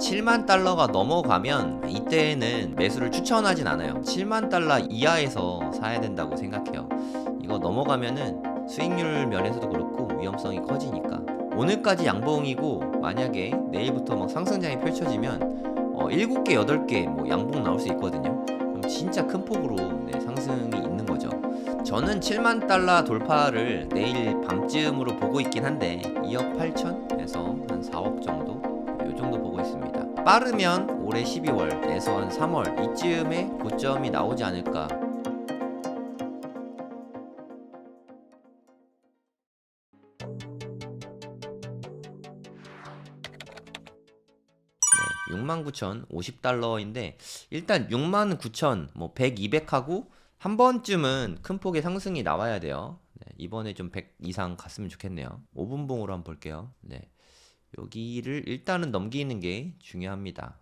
7만 달러가 넘어가면 이때는 매수를 추천하진 않아요. 7만 달러 이하에서 사야 된다고 생각해요. 이거 넘어가면은 수익률 면에서도 그렇고 위험성이 커지니까. 오늘까지 양봉이고 만약에 내일부터 막 상승장이 펼쳐지면 7개, 8개 뭐 양봉 나올 수 있거든요. 그럼 진짜 큰 폭으로 상승이 있는 거죠. 저는 7만 달러 돌파를 내일 밤쯤으로 보고 있긴 한데 2억 8천에서 한 4억 정도? 요 정도 보고 있습니다. 빠르면 올해 12월에서 한 3월 이쯤에 고점이 나오지 않을까. 네, 69,050달러인데 일단 69,000, 뭐 100, 200하고 한 번쯤은 큰 폭의 상승이 나와야 돼요. 네, 이번에 좀 100 이상 갔으면 좋겠네요. 5분봉으로 한번 볼게요. 네, 여기를 일단은 넘기는 게 중요합니다.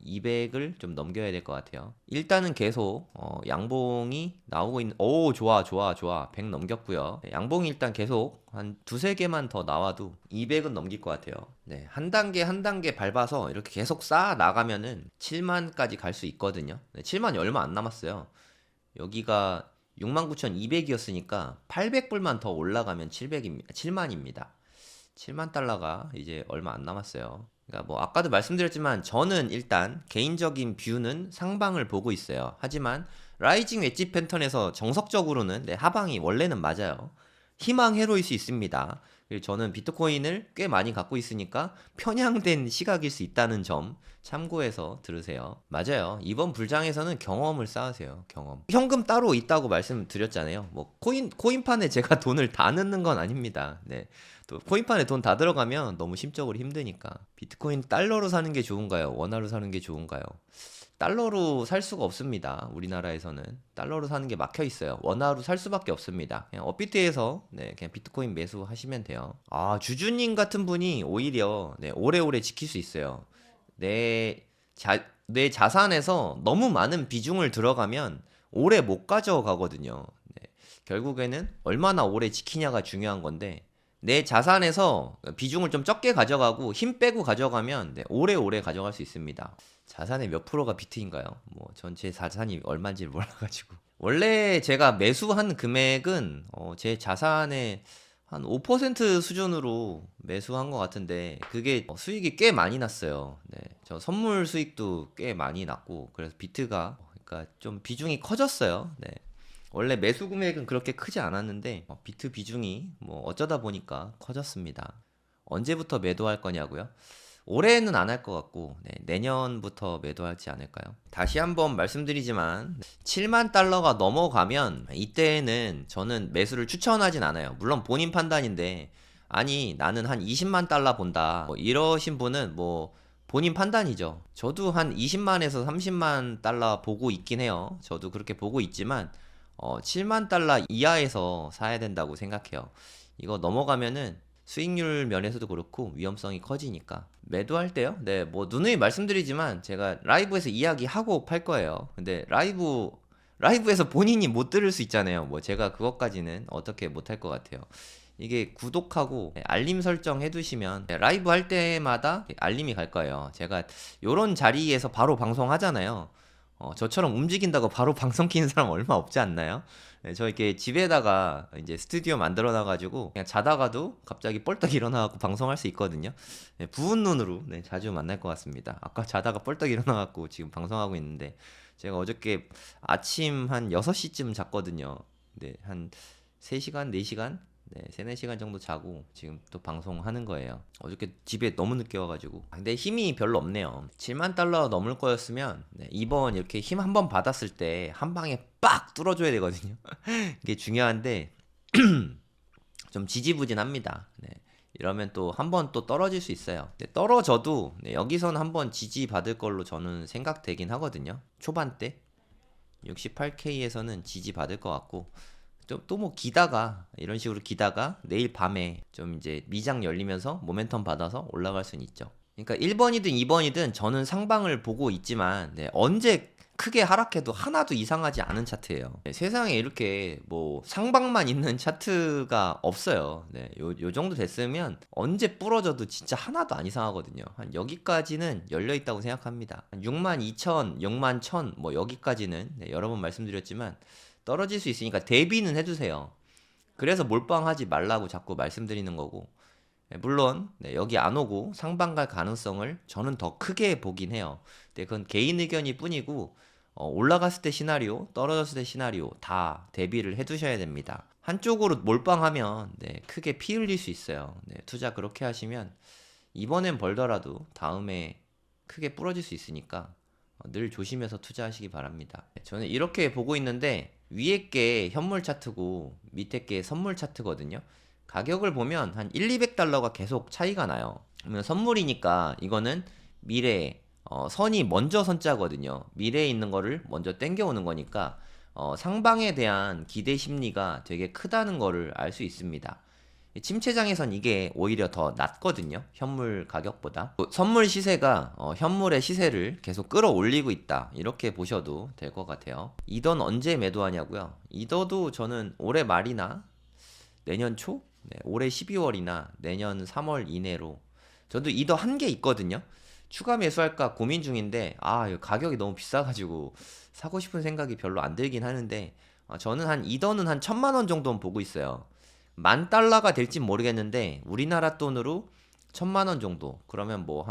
200을 좀 넘겨야 될 것 같아요. 일단은 계속 양봉이 나오고 있는. 오, 좋아 좋아 좋아. 100 넘겼고요. 네, 양봉이 일단 계속 한 두세 개만 더 나와도 200은 넘길 것 같아요. 네, 한 단계 한 단계 밟아서 이렇게 계속 쌓아 나가면은 7만까지 갈 수 있거든요. 네, 7만이 얼마 안 남았어요. 여기가 69,200이었으니까 800불만 더 올라가면 700입니다. 7만입니다. 7만 달러가 이제 얼마 안 남았어요. 그러니까 뭐 아까도 말씀드렸지만 저는 일단 개인적인 뷰는 상방을 보고 있어요. 하지만 라이징 웨지 패턴에서 정석적으로는 하방이 원래는 맞아요. 희망회로일 수 있습니다. 그리고 저는 비트코인을 꽤 많이 갖고 있으니까 편향된 시각일 수 있다는 점 참고해서 들으세요. 맞아요. 이번 불장에서는 경험을 쌓으세요. 경험. 현금 따로 있다고 말씀드렸잖아요. 뭐 코인판에 제가 돈을 다 넣는 건 아닙니다. 네. 또 코인판에 돈 다 들어가면 너무 심적으로 힘드니까. 비트코인 달러로 사는 게 좋은가요? 원화로 사는 게 좋은가요? 달러로 살 수가 없습니다. 우리나라에서는 달러로 사는 게 막혀 있어요. 원화로 살 수밖에 없습니다. 그냥 업비트에서 그냥 비트코인 매수하시면 돼요. 아, 주주님 같은 분이 오히려 오래오래 지킬 수 있어요. 내 내 자산에서 너무 많은 비중을 들어가면 오래 못 가져가거든요. 결국에는 얼마나 오래 지키냐가 중요한 건데 내 자산에서 비중을 좀 적게 가져가고 힘 빼고 가져가면 오래오래 가져갈 수 있습니다. 자산의 몇 프로가 비트인가요? 뭐 전체 자산이 얼마인지 몰라가지고. 원래 제가 매수한 금액은 제 자산의 한 5% 수준으로 매수한 것 같은데 그게 수익이 꽤 많이 났어요. 네, 저 선물 수익도 꽤 많이 났고 그래서 비트가 그러니까 좀 비중이 커졌어요. 네. 원래 매수 금액은 그렇게 크지 않았는데 비트 비중이 뭐 어쩌다 보니까 커졌습니다. 언제부터 매도할 거냐고요? 올해는 안 할 것 같고 내년부터 매도하지 않을까요? 다시 한번 말씀드리지만 7만 달러가 넘어가면 이때는 저는 매수를 추천하진 않아요. 물론 본인 판단인데 아니 나는 한 20만 달러 본다 뭐 이러신 분은 뭐 본인 판단이죠. 저도 한 20만에서 30만 달러 보고 있긴 해요. 저도 그렇게 보고 있지만 7만 달러 이하에서 사야 된다고 생각해요. 이거 넘어가면은 수익률 면에서도 그렇고 위험성이 커지니까 매도할 때요? 네, 뭐 누누이 말씀드리지만 제가 라이브에서 이야기하고 팔 거예요. 근데 라이브에서 본인이 못 들을 수 있잖아요. 뭐 제가 그것까지는 어떻게 못 할 것 같아요. 이게 구독하고 알림 설정 해두시면 라이브 할 때마다 알림이 갈 거예요. 제가 요런 자리에서 바로 방송하잖아요. 저처럼 움직인다고 바로 방송 키는 사람 얼마 없지 않나요? 네, 저 이렇게 집에다가 이제 스튜디오 만들어 놔가지고 그냥 자다가도 갑자기 뻘떡 일어나갖고 방송할 수 있거든요. 네, 부은 눈으로 자주 만날 것 같습니다. 아까 자다가 뻘떡 일어나갖고 지금 방송하고 있는데 제가 어저께 아침 한 6시쯤 잤거든요. 네, 한 3시간, 4시간? 네, 3, 4시간 정도 자고 지금 또 방송하는 거예요. 어저께 집에 너무 늦게 와가지고. 근데 힘이 별로 없네요. 7만 달러 넘을 거였으면 이번 이렇게 힘 한 번 받았을 때 한 방에 빡 뚫어줘야 되거든요. 이게 중요한데 좀 지지부진합니다. 네. 이러면 또 한 번 또 떨어질 수 있어요. 떨어져도 여기서는 한 번 지지 받을 걸로 저는 생각되긴 하거든요. 초반 때 68K에서는 지지 받을 것 같고 또 뭐 기다가 이런 식으로 기다가 내일 밤에 좀 이제 미장 열리면서 모멘텀 받아서 올라갈 수는 있죠. 그러니까 1번이든 2번이든 저는 상방을 보고 있지만 언제 크게 하락해도 하나도 이상하지 않은 차트예요. 네, 세상에 이렇게 뭐 상방만 있는 차트가 없어요. 네, 요 정도 됐으면 언제 부러져도 진짜 하나도 안 이상하거든요. 한 여기까지는 열려 있다고 생각합니다. 62,000, 61,000 뭐 여기까지는 네, 여러 번 말씀드렸지만 떨어질 수 있으니까 대비는 해두세요. 그래서 몰빵하지 말라고 자꾸 말씀드리는 거고, 물론 여기 안 오고 상방 갈 가능성을 저는 더 크게 보긴 해요. 근데 그건 개인 의견일 뿐이고, 올라갔을 때 시나리오, 떨어졌을 때 시나리오 다 대비를 해두셔야 됩니다. 한쪽으로 몰빵하면 크게 피 흘릴 수 있어요. 투자 그렇게 하시면 이번엔 벌더라도 다음에 크게 부러질 수 있으니까 늘 조심해서 투자하시기 바랍니다. 저는 이렇게 보고 있는데 위에 게 현물 차트고 밑에 게 선물 차트거든요. 가격을 보면 한 1, 200달러가 계속 차이가 나요. 그러면 선물이니까 이거는 미래 선이 먼저 선자거든요. 미래에 있는 거를 먼저 땡겨오는 거니까 상방에 대한 기대 심리가 되게 크다는 거를 알 수 있습니다. 침체장에선 이게 오히려 더 낮거든요. 현물 가격보다. 선물 시세가 현물의 시세를 계속 끌어올리고 있다. 이렇게 보셔도 될 것 같아요. 이더는 언제 매도하냐고요? 이더도 저는 올해 말이나 내년 초? 올해 12월이나 내년 3월 이내로. 저도 이더 한 개 있거든요. 추가 매수할까 고민 중인데 이거 가격이 너무 비싸가지고 사고 싶은 생각이 별로 안 들긴 하는데 저는 이더는 한 1,000만 원 정도는 보고 있어요. 10,000달러가 될진 모르겠는데 우리나라 돈으로 1,000만 원 정도, 그러면 뭐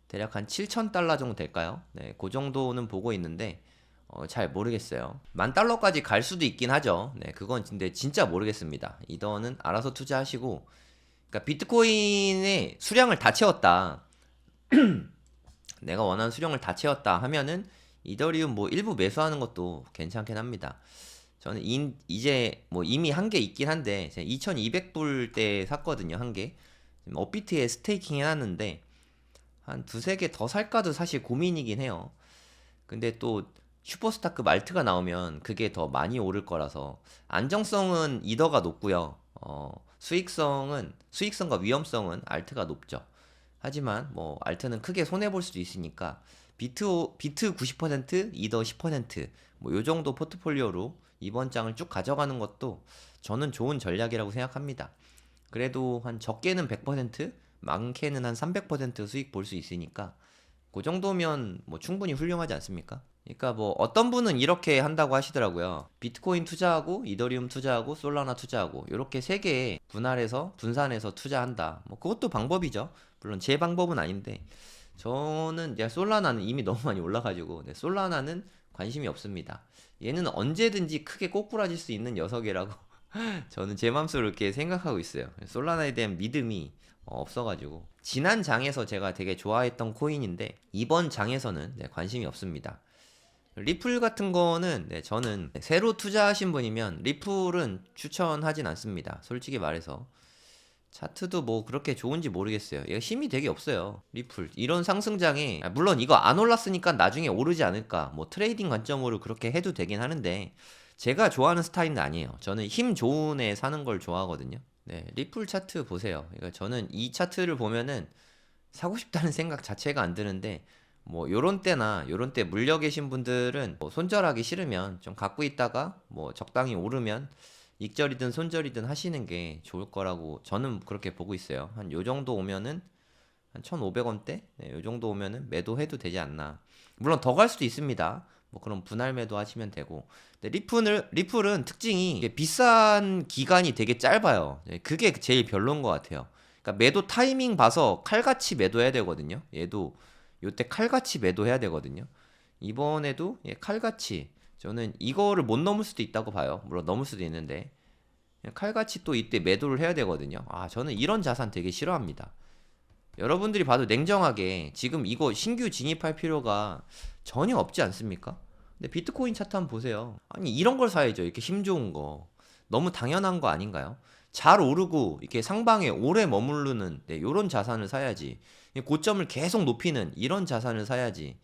대략 한 7,000달러 정도 될까요? 네, 그 정도는 보고 있는데 잘 모르겠어요. 10,000달러까지 갈 수도 있긴 하죠. 네, 그건 근데 진짜 모르겠습니다. 이더는 알아서 투자하시고, 그러니까 비트코인의 수량을 다 채웠다. 내가 원하는 수량을 다 채웠다 하면은 이더리움 뭐 일부 매수하는 것도 괜찮긴 합니다. 저는 이제 뭐 이미 한 개 있긴 한데 2200불 때 샀거든요. 한 개. 업비트에 스테이킹 해놨는데 한 두세 개 더 살까도 사실 고민이긴 해요. 근데 또 슈퍼스타급 알트가 나오면 그게 더 많이 오를 거라서 안정성은 이더가 높고요. 수익성과 위험성은 알트가 높죠. 하지만 뭐 알트는 크게 손해 볼 수도 있으니까 비트 90%, 이더 10%뭐 요 정도 포트폴리오로 이번 장을 쭉 가져가는 것도 저는 좋은 전략이라고 생각합니다. 그래도 한 적게는 100%, 많게는 한 300% 수익 볼 수 있으니까 그 정도면 뭐 충분히 훌륭하지 않습니까? 그러니까 뭐 어떤 분은 이렇게 한다고 하시더라고요. 비트코인 투자하고 이더리움 투자하고 솔라나 투자하고 이렇게 세 개 분산해서 투자한다. 뭐 그것도 방법이죠. 물론 제 방법은 아닌데 저는 솔라나는 이미 너무 많이 올라가지고 솔라나는 관심이 없습니다. 얘는 언제든지 크게 꼬꾸라질 수 있는 녀석이라고 저는 제 맘속으로 이렇게 생각하고 있어요. 솔라나에 대한 믿음이 없어가지고 지난 장에서 제가 되게 좋아했던 코인인데 이번 장에서는 관심이 없습니다. 리플 같은 거는 저는 새로 투자하신 분이면 리플은 추천하진 않습니다. 솔직히 말해서 차트도 뭐 그렇게 좋은지 모르겠어요. 얘가 힘이 되게 없어요. 리플 이런 상승장에 물론 이거 안 올랐으니까 나중에 오르지 않을까, 뭐 트레이딩 관점으로 그렇게 해도 되긴 하는데 제가 좋아하는 스타일은 아니에요. 저는 힘 좋은 애 사는 걸 좋아하거든요. 네, 리플 차트 보세요. 그러니까 저는 이 차트를 보면은 사고 싶다는 생각 자체가 안 드는데 뭐 요런 때 물려 계신 분들은 뭐 손절하기 싫으면 좀 갖고 있다가 뭐 적당히 오르면 익절이든 손절이든 하시는 게 좋을 거라고 저는 그렇게 보고 있어요. 한 요 정도 오면은 한 1,500원대? 네, 요 정도 오면은 매도해도 되지 않나. 물론 더 갈 수도 있습니다. 뭐 그럼 분할 매도 하시면 되고. 근데 리플은 특징이 이게 비싼 기간이 되게 짧아요. 네, 그게 제일 별로인 것 같아요. 그러니까 매도 타이밍 봐서 칼같이 매도해야 되거든요. 얘도 요때 칼같이 매도해야 되거든요. 이번에도 칼같이 저는 이거를 못 넘을 수도 있다고 봐요. 물론 넘을 수도 있는데 칼같이 또 이때 매도를 해야 되거든요. 저는 이런 자산 되게 싫어합니다. 여러분들이 봐도 냉정하게 지금 이거 신규 진입할 필요가 전혀 없지 않습니까? 근데 비트코인 차트 한번 보세요. 아니 이런 걸 사야죠. 이렇게 힘 좋은 거. 너무 당연한 거 아닌가요? 잘 오르고 이렇게 상방에 오래 머무르는 이런 자산을 사야지. 고점을 계속 높이는 이런 자산을 사야지.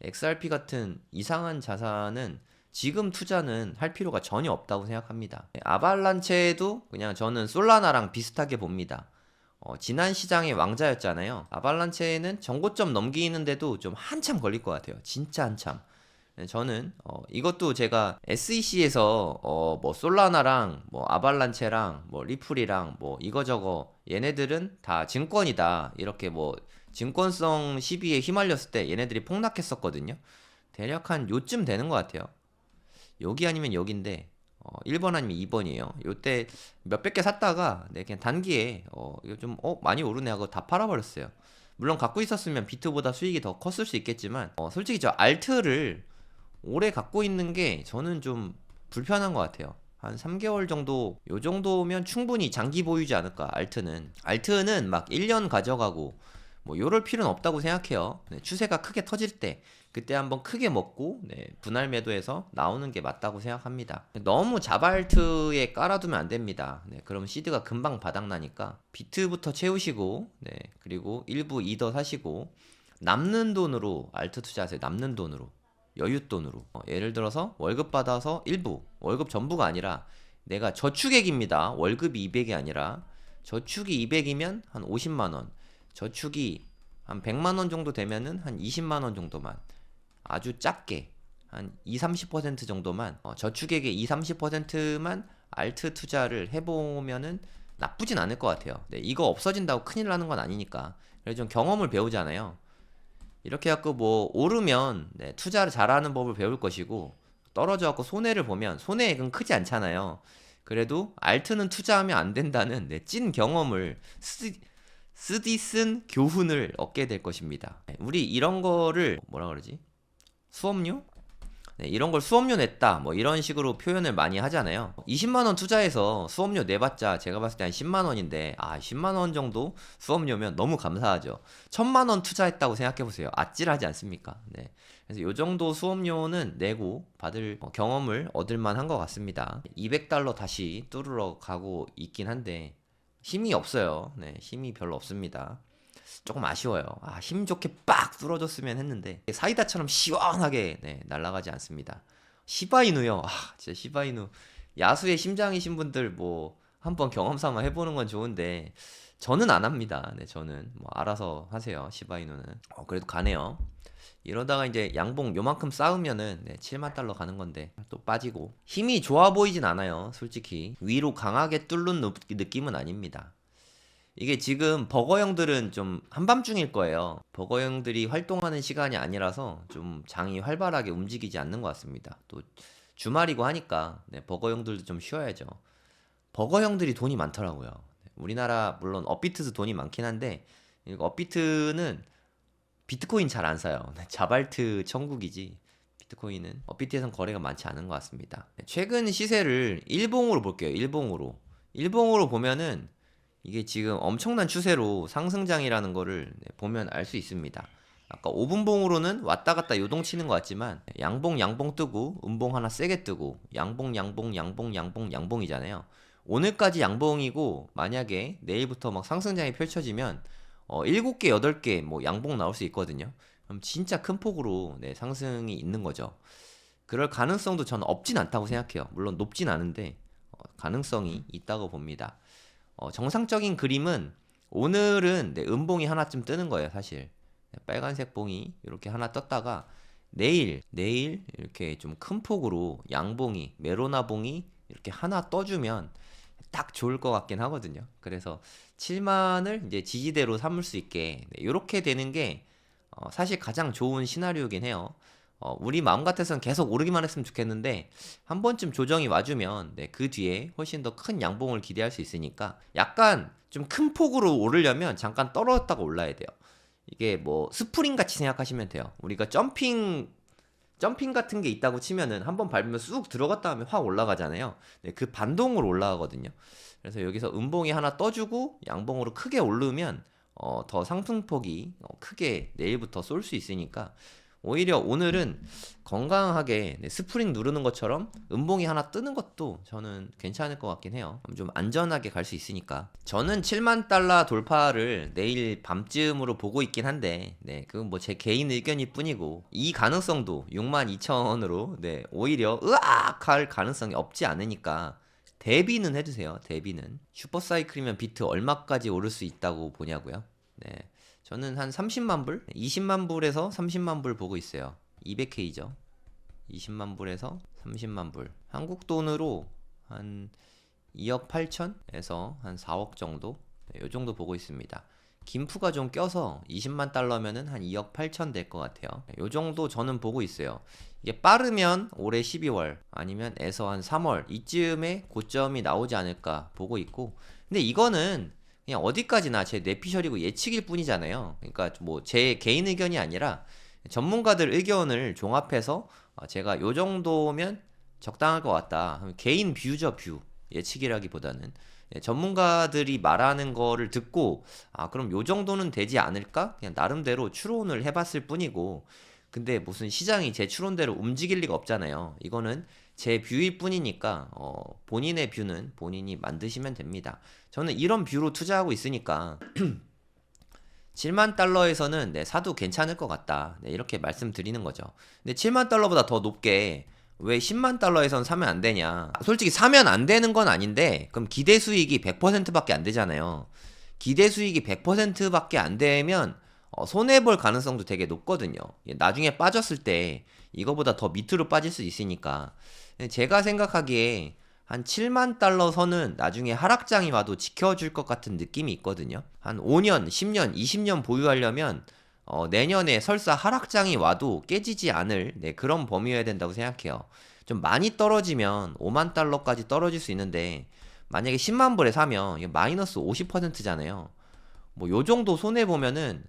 XRP 같은 이상한 자산은 지금 투자는 할 필요가 전혀 없다고 생각합니다. 아발란체도 그냥 저는 솔라나랑 비슷하게 봅니다. 지난 시장의 왕자였잖아요. 아발란체는 전고점 넘기는데도 좀 한참 걸릴 것 같아요. 진짜 한참. 저는 이것도 제가 SEC에서 뭐 솔라나랑 뭐 아발란체랑 뭐 리플이랑 뭐 이거저거 얘네들은 다 증권이다 이렇게 뭐 증권성 시비에 휘말렸을 때 얘네들이 폭락했었거든요. 대략 한 요쯤 되는 것 같아요. 여기 아니면 여기인데 1번 아니면 2번이에요. 요때 몇백 개 샀다가 그냥 단기에 이거 좀 많이 오르네 하고 다 팔아버렸어요. 물론 갖고 있었으면 비트보다 수익이 더 컸을 수 있겠지만 솔직히 저 알트를 오래 갖고 있는 게 저는 좀 불편한 것 같아요. 한 3개월 정도, 요 정도면 충분히 장기 보유지 않을까, 알트는. 알트는 막 1년 가져가고, 뭐, 요럴 필요는 없다고 생각해요. 네, 추세가 크게 터질 때, 그때 한번 크게 먹고, 네, 분할 매도해서 나오는 게 맞다고 생각합니다. 너무 자발트에 깔아두면 안 됩니다. 네, 그럼 시드가 금방 바닥나니까, 비트부터 채우시고, 네, 그리고 일부 이더 사시고, 남는 돈으로 알트 투자하세요. 남는 돈으로. 여윳돈으로 예를 들어서 월급 받아서 일부 월급 전부가 아니라 내가 저축액입니다. 월급이 200이 아니라 저축이 200이면 한 50만원, 저축이 한 100만원 정도 되면은 한 20만원 정도만 아주 작게 한 2, 30% 정도만 저축액의 2, 30%만 알트 투자를 해보면은 나쁘진 않을 것 같아요. 네, 이거 없어진다고 큰일 나는 건 아니니까. 그래서 좀 경험을 배우잖아요. 이렇게 해갖고 뭐 오르면 투자를 잘하는 법을 배울 것이고 떨어져갖고 손해를 보면 손해액은 크지 않잖아요. 그래도 알트는 투자하면 안 된다는 찐 경험을 쓰디쓴 교훈을 얻게 될 것입니다. 우리 이런 거를 뭐라 그러지? 수업료? 네, 이런 걸 수업료 냈다 뭐 이런 식으로 표현을 많이 하잖아요. 20만원 투자해서 수업료 내봤자 제가 봤을 때 한 10만원인데 10만원 정도 수업료면 너무 감사하죠. 1000만원 투자했다고 생각해보세요. 아찔하지 않습니까? 네. 그래서 요 정도 수업료는 내고 받을 경험을 얻을만 한 것 같습니다. 200달러 다시 뚫으러 가고 있긴 한데 힘이 없어요. 네, 힘이 별로 없습니다. 조금 아쉬워요. 힘 좋게 빡 뚫어줬으면 했는데 사이다처럼 시원하게 날아가지 않습니다. 시바이누요. 진짜 시바이누 야수의 심장이신 분들 뭐 한번 경험 삼아 해보는 건 좋은데 저는 안 합니다. 네, 저는 뭐 알아서 하세요. 시바이누는 그래도 가네요. 이러다가 이제 양봉 요만큼 쌓으면은 7만 달러 가는 건데 또 빠지고 힘이 좋아 보이진 않아요. 솔직히 위로 강하게 뚫는 느낌은 아닙니다. 이게 지금 버거형들은 좀 한밤중일 거예요. 버거형들이 활동하는 시간이 아니라서 좀 장이 활발하게 움직이지 않는 것 같습니다. 또 주말이고 하니까 버거형들도 좀 쉬어야죠. 버거형들이 돈이 많더라고요. 우리나라 물론 업비트도 돈이 많긴 한데 업비트는 비트코인 잘 안 사요. 자발트 천국이지. 비트코인은 업비트에선 거래가 많지 않은 것 같습니다. 최근 시세를 일봉으로 볼게요. 일봉으로 보면은 이게 지금 엄청난 추세로 상승장이라는 거를 보면 알 수 있습니다. 아까 5분봉으로는 왔다 갔다 요동치는 것 같지만 양봉 뜨고 음봉 하나 세게 뜨고 양봉이잖아요. 오늘까지 양봉이고 만약에 내일부터 막 상승장이 펼쳐지면 7개, 8개 뭐 양봉 나올 수 있거든요. 그럼 진짜 큰 폭으로 상승이 있는 거죠. 그럴 가능성도 저는 없진 않다고 생각해요. 물론 높진 않은데 가능성이 있다고 봅니다. 정상적인 그림은 오늘은 음봉이 하나쯤 뜨는 거예요, 사실. 빨간색 봉이 이렇게 하나 떴다가 내일 이렇게 좀 큰 폭으로 양봉이, 메로나봉이 이렇게 하나 떠주면 딱 좋을 것 같긴 하거든요. 그래서 7만을 이제 지지대로 삼을 수 있게 이렇게 되는 게 사실 가장 좋은 시나리오긴 해요. 우리 마음 같아서는 계속 오르기만 했으면 좋겠는데 한 번쯤 조정이 와주면 그 뒤에 훨씬 더 큰 양봉을 기대할 수 있으니까 약간 좀 큰 폭으로 오르려면 잠깐 떨어졌다가 올라야 돼요. 이게 뭐 스프링 같이 생각하시면 돼요. 우리가 점핑 같은 게 있다고 치면은 한번 밟으면 쑥 들어갔다 하면 확 올라가잖아요. 그 반동으로 올라가거든요. 그래서 여기서 음봉이 하나 떠주고 양봉으로 크게 오르면 더 상승폭이 크게 내일부터 쏠 수 있으니까 오히려 오늘은 건강하게 스프링 누르는 것처럼 음봉이 하나 뜨는 것도 저는 괜찮을 것 같긴 해요. 좀 안전하게 갈 수 있으니까. 저는 7만 달러 돌파를 내일 밤쯤으로 보고 있긴 한데 그건 뭐 제 개인 의견일 뿐이고 이 가능성도 6만 2천 원으로 오히려 으악 할 가능성이 없지 않으니까 대비는 해주세요. 대비는. 슈퍼사이클이면 비트 얼마까지 오를 수 있다고 보냐고요? 저는 한 30만 불? 20만 불에서 30만 불 보고 있어요. 200K죠. 20만 불에서 30만 불. 한국 돈으로 한 2억 8천에서 한 4억 정도? 네, 요 정도 보고 있습니다. 김프가 좀 껴서 20만 달러면은 한 2억 8천 될 것 같아요. 요 정도 저는 보고 있어요. 이게 빠르면 올해 12월 아니면 에서 한 3월 이쯤에 고점이 나오지 않을까 보고 있고, 근데 이거는 그냥 어디까지나 제 뇌피셜이고 예측일 뿐이잖아요. 그러니까 뭐 제 개인 의견이 아니라 전문가들 의견을 종합해서 제가 요 정도면 적당할 것 같다. 개인 뷰죠, 뷰. 예측이라기보다는. 전문가들이 말하는 거를 듣고 그럼 요 정도는 되지 않을까? 그냥 나름대로 추론을 해봤을 뿐이고, 근데 무슨 시장이 제 추론대로 움직일 리가 없잖아요. 이거는 제 뷰일 뿐이니까 본인의 뷰는 본인이 만드시면 됩니다. 저는 이런 뷰로 투자하고 있으니까 7만 달러에서는 사도 괜찮을 것 같다. 이렇게 말씀드리는 거죠. 근데 7만 달러보다 더 높게 왜 10만 달러에선 사면 안 되냐? 솔직히 사면 안 되는 건 아닌데, 그럼 기대 수익이 100%밖에 안 되잖아요. 기대 수익이 100%밖에 안 되면 손해볼 가능성도 되게 높거든요. 나중에 빠졌을 때 이거보다 더 밑으로 빠질 수 있으니까. 제가 생각하기에 한 7만 달러 선은 나중에 하락장이 와도 지켜줄 것 같은 느낌이 있거든요. 한 5년, 10년, 20년 보유하려면 내년에 설사 하락장이 와도 깨지지 않을 그런 범위여야 된다고 생각해요. 좀 많이 떨어지면 5만 달러까지 떨어질 수 있는데, 만약에 10만 불에 사면 이게 마이너스 50%잖아요. 뭐 요 정도 손해 보면은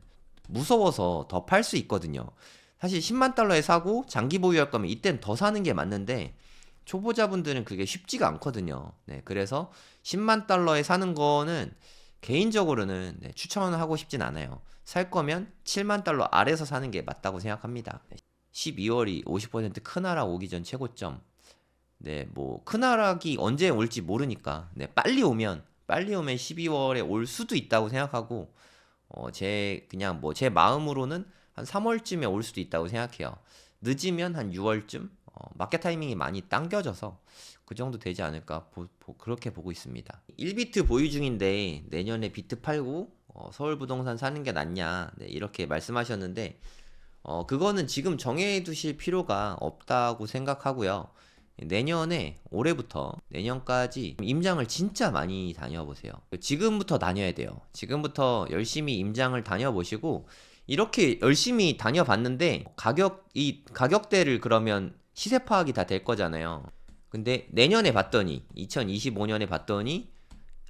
무서워서 더 팔 수 있거든요. 사실 10만 달러에 사고 장기 보유할 거면 이땐 더 사는 게 맞는데, 초보자분들은 그게 쉽지가 않거든요. 그래서 10만 달러에 사는 거는 개인적으로는 추천을 하고 싶진 않아요. 살 거면 7만 달러 아래서 사는 게 맞다고 생각합니다. 12월이 50%큰 하락 오기 전 최고점. 뭐 큰 하락이 언제 올지 모르니까 빨리 오면 12월에 올 수도 있다고 생각하고, 그냥 뭐 제 마음으로는 한 3월쯤에 올 수도 있다고 생각해요. 늦으면 한 6월쯤. 마켓 타이밍이 많이 당겨져서 그 정도 되지 않을까 그렇게 보고 있습니다. 1비트 보유 중인데 내년에 비트 팔고 서울 부동산 사는 게 낫냐, 이렇게 말씀하셨는데 그거는 지금 정해 두실 필요가 없다고 생각하고요. 내년에 올해부터 내년까지 임장을 진짜 많이 다녀보세요. 지금부터 다녀야 돼요. 지금부터 열심히 임장을 다녀보시고, 이렇게 열심히 다녀봤는데 가격대를 그러면 시세 파악이 다 될 거잖아요. 근데 내년에 봤더니 2025년에 봤더니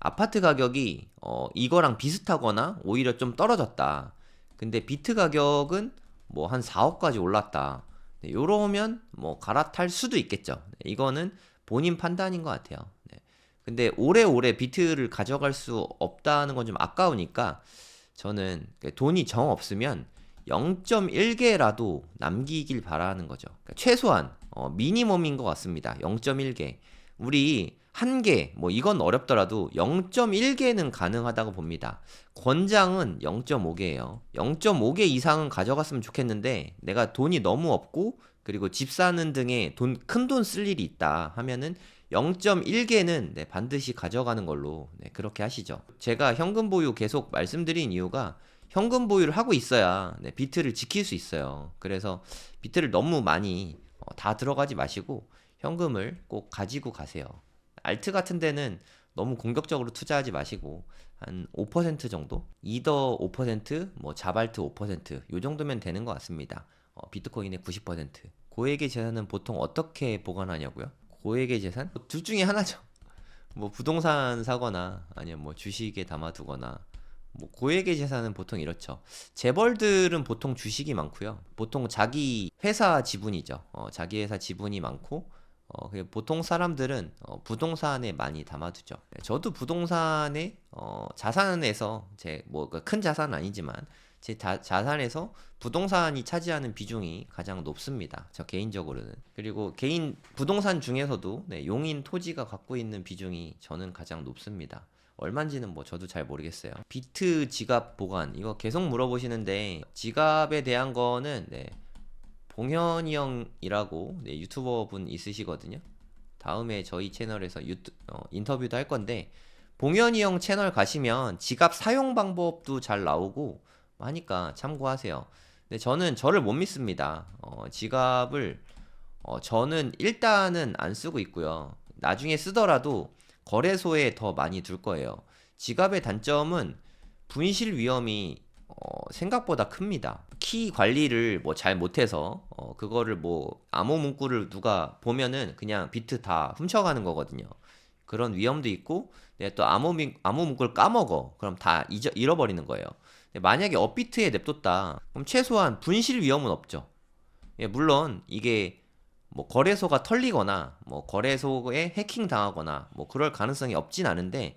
아파트 가격이 이거랑 비슷하거나 오히려 좀 떨어졌다. 근데 비트 가격은 뭐 한 4억까지 올랐다. 요러면 뭐 갈아탈 수도 있겠죠. 이거는 본인 판단인 것 같아요. 근데 오래오래 비트를 가져갈 수 없다는 건 좀 아까우니까 저는 돈이 정 없으면 0.1개라도 남기길 바라는 거죠. 그러니까 최소한 미니멈인 것 같습니다. 0.1개. 우리 1개, 뭐 이건 어렵더라도 0.1개는 가능하다고 봅니다. 권장은 0.5개예요. 0.5개 이상은 가져갔으면 좋겠는데, 내가 돈이 너무 없고 그리고 집 사는 등의 큰 돈 쓸 일이 있다 하면은 0.1개는 반드시 가져가는 걸로 그렇게 하시죠. 제가 현금 보유 계속 말씀드린 이유가, 현금 보유를 하고 있어야 비트를 지킬 수 있어요. 그래서 비트를 너무 많이 다 들어가지 마시고 현금을 꼭 가지고 가세요. 알트 같은 데는 너무 공격적으로 투자하지 마시고 한 5% 정도? 이더 5%, 뭐 자발트 5%, 요 정도면 되는 것 같습니다. 비트코인의 90%. 고액의 재산은 보통 어떻게 보관하냐고요? 고액의 재산? 둘 중에 하나죠. 뭐 부동산 사거나 아니면 뭐 주식에 담아두거나. 뭐 고액의 재산은 보통 이렇죠. 재벌들은 보통 주식이 많고요. 보통 자기 회사 지분이죠. 자기 회사 지분이 많고, 보통 사람들은 부동산에 많이 담아두죠. 저도 부동산에 자산에서 제 뭐 큰 자산은 아니지만 제 자산에서 부동산이 차지하는 비중이 가장 높습니다. 저 개인적으로는. 그리고 개인 부동산 중에서도 용인 토지가 갖고 있는 비중이 저는 가장 높습니다. 얼마인지는 뭐 저도 잘 모르겠어요. 비트 지갑 보관 이거 계속 물어보시는데, 지갑에 대한 거는 봉현이 형이라고 유튜버 분 있으시거든요. 다음에 저희 채널에서 인터뷰도 할 건데, 봉현이 형 채널 가시면 지갑 사용 방법도 잘 나오고 하니까 참고하세요. 근데 저는 저를 못 믿습니다. 지갑을 저는 일단은 안 쓰고 있고요. 나중에 쓰더라도 거래소에 더 많이 둘 거예요. 지갑의 단점은 분실 위험이 생각보다 큽니다. 키 관리를 뭐 잘 못해서 그거를 뭐 암호 문구를 누가 보면은 그냥 비트 다 훔쳐가는 거거든요. 그런 위험도 있고, 내가 또 암호 문구를 까먹어. 그럼 다 잃어버리는 거예요. 근데 만약에 업비트에 냅뒀다, 그럼 최소한 분실 위험은 없죠. 예, 물론 이게 뭐 거래소가 털리거나 뭐 거래소에 해킹 당하거나 뭐 그럴 가능성이 없진 않은데,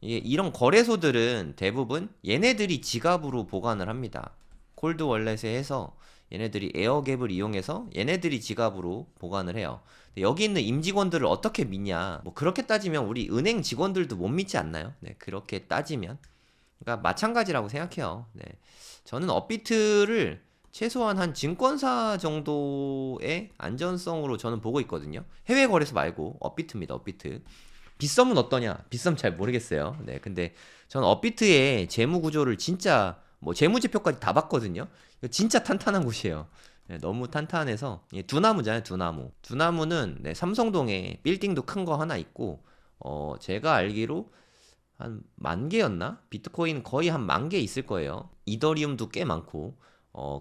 이런 거래소들은 대부분 얘네들이 지갑으로 보관을 합니다. 콜드 월렛에 해서 얘네들이 에어갭을 이용해서 얘네들이 지갑으로 보관을 해요. 근데 여기 있는 임직원들을 어떻게 믿냐? 뭐 그렇게 따지면 우리 은행 직원들도 못 믿지 않나요? 네, 그렇게 따지면. 그러니까 마찬가지라고 생각해요. 네. 저는 업비트를 최소한 한 증권사 정도의 안전성으로 저는 보고 있거든요. 해외 거래소 말고 업비트입니다. 업비트. 빗썸은 어떠냐? 빗썸 잘 모르겠어요. 네, 근데 저는 업비트의 재무 구조를 진짜 뭐 재무제표까지 다 봤거든요. 이거 진짜 탄탄한 곳이에요. 네, 너무 탄탄해서 두나무잖아요, 두나무. 두나무는 네, 삼성동에 빌딩도 큰 거 하나 있고, 제가 알기로 한 10,000개였나? 비트코인 거의 한 10,000개 있을 거예요. 이더리움도 꽤 많고,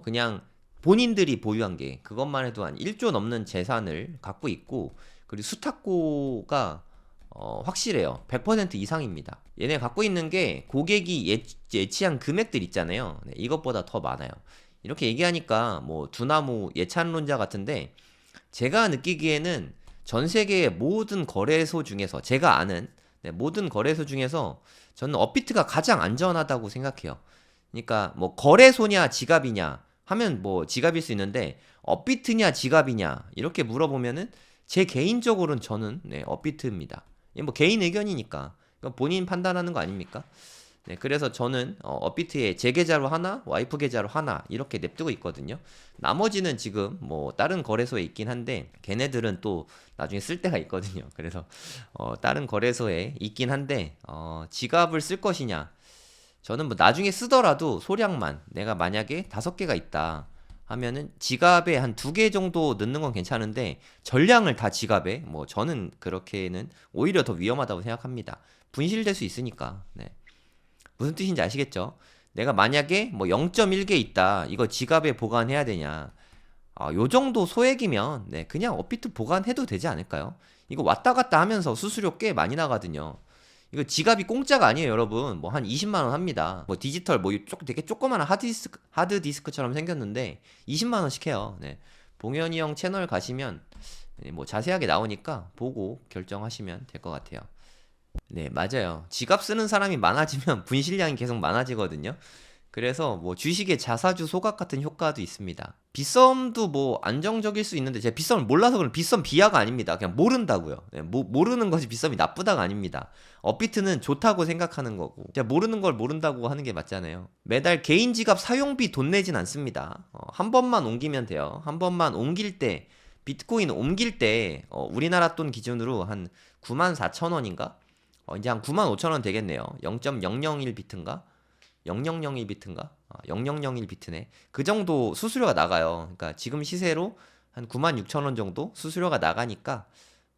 그냥 본인들이 보유한 게 그것만 해도 한 1조 넘는 재산을 갖고 있고, 그리고 수탁고가 확실해요. 100% 이상입니다. 얘네 갖고 있는 게 고객이 예치한 금액들 있잖아요. 네, 이것보다 더 많아요. 이렇게 얘기하니까 뭐 두나무 예찬론자 같은데, 제가 느끼기에는 전 세계의 모든 거래소 중에서 제가 아는 네, 모든 거래소 중에서 저는 업비트가 가장 안전하다고 생각해요. 그러니까 뭐 거래소냐 지갑이냐 하면 뭐 지갑일 수 있는데, 업비트냐 지갑이냐 이렇게 물어보면은 제 개인적으로는 저는 네, 업비트입니다. 이게 뭐 개인 의견이니까 그건 본인 판단하는 거 아닙니까? 네, 그래서 저는 업비트에 제 계좌로 하나, 와이프 계좌로 하나 이렇게 냅두고 있거든요. 나머지는 지금 뭐 다른 거래소에 있긴 한데, 걔네들은 또 나중에 쓸 때가 있거든요. 그래서 다른 거래소에 있긴 한데, 지갑을 쓸 것이냐? 저는 뭐 나중에 쓰더라도 소량만, 내가 만약에 5개가 있다 하면은 지갑에 한 2개 정도 넣는 건 괜찮은데, 전량을 다 지갑에, 뭐 저는 그렇게는 오히려 더 위험하다고 생각합니다. 분실될 수 있으니까. 네. 무슨 뜻인지 아시겠죠? 내가 만약에 뭐 0.1개 있다, 이거 지갑에 보관해야 되냐? 요 정도 소액이면 네, 그냥 업비트 보관해도 되지 않을까요? 이거 왔다 갔다 하면서 수수료 꽤 많이 나거든요. 이거 지갑이 공짜가 아니에요, 여러분. 뭐 한 20만 원 합니다. 뭐 디지털 뭐 되게 조그마한 하드디스크처럼 생겼는데 20만 원씩 해요. 네. 봉현이 형 채널 가시면 네, 뭐 자세하게 나오니까 보고 결정하시면 될 것 같아요. 네, 맞아요. 지갑 쓰는 사람이 많아지면 분실량이 계속 많아지거든요. 그래서 뭐 주식의 자사주 소각 같은 효과도 있습니다. 빗썸도 뭐 안정적일 수 있는데, 제가 빗썸을 몰라서 그런, 빗썸 비하가 아닙니다. 그냥 모른다고요. 네, 모르는 것이 빗썸이 나쁘다가 아닙니다. 업비트는 좋다고 생각하는 거고, 제가 모르는 걸 모른다고 하는 게 맞잖아요. 매달 개인 지갑 사용비 돈 내진 않습니다. 한 번만 옮기면 돼요. 한 번만 옮길 때, 비트코인 옮길 때 우리나라 돈 기준으로 한 94,000원인가? 이제 한 95,000원 되겠네요. 0.001 비트인가? 0001 비트인가? 0001 비트네. 그 정도 수수료가 나가요. 그러니까 지금 시세로 한 96,000원 정도 수수료가 나가니까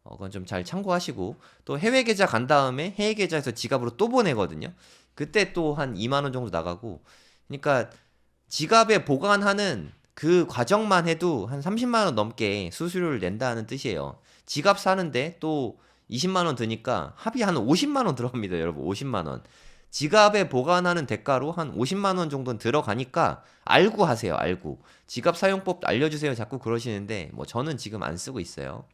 그건 좀 잘 참고하시고, 또 해외 계좌 간 다음에 해외 계좌에서 지갑으로 또 보내거든요. 그때 또 한 2만 원 정도 나가고. 그러니까 지갑에 보관하는 그 과정만 해도 한 30만 원 넘게 수수료를 낸다는 뜻이에요. 지갑 사는데 또 20만 원 드니까 합이 한 50만 원 들어갑니다, 여러분. 50만 원. 지갑에 보관하는 대가로 한 50만 원 정도는 들어가니까 알고 하세요, 알고. 지갑 사용법 알려주세요 자꾸 그러시는데, 뭐 저는 지금 안 쓰고 있어요.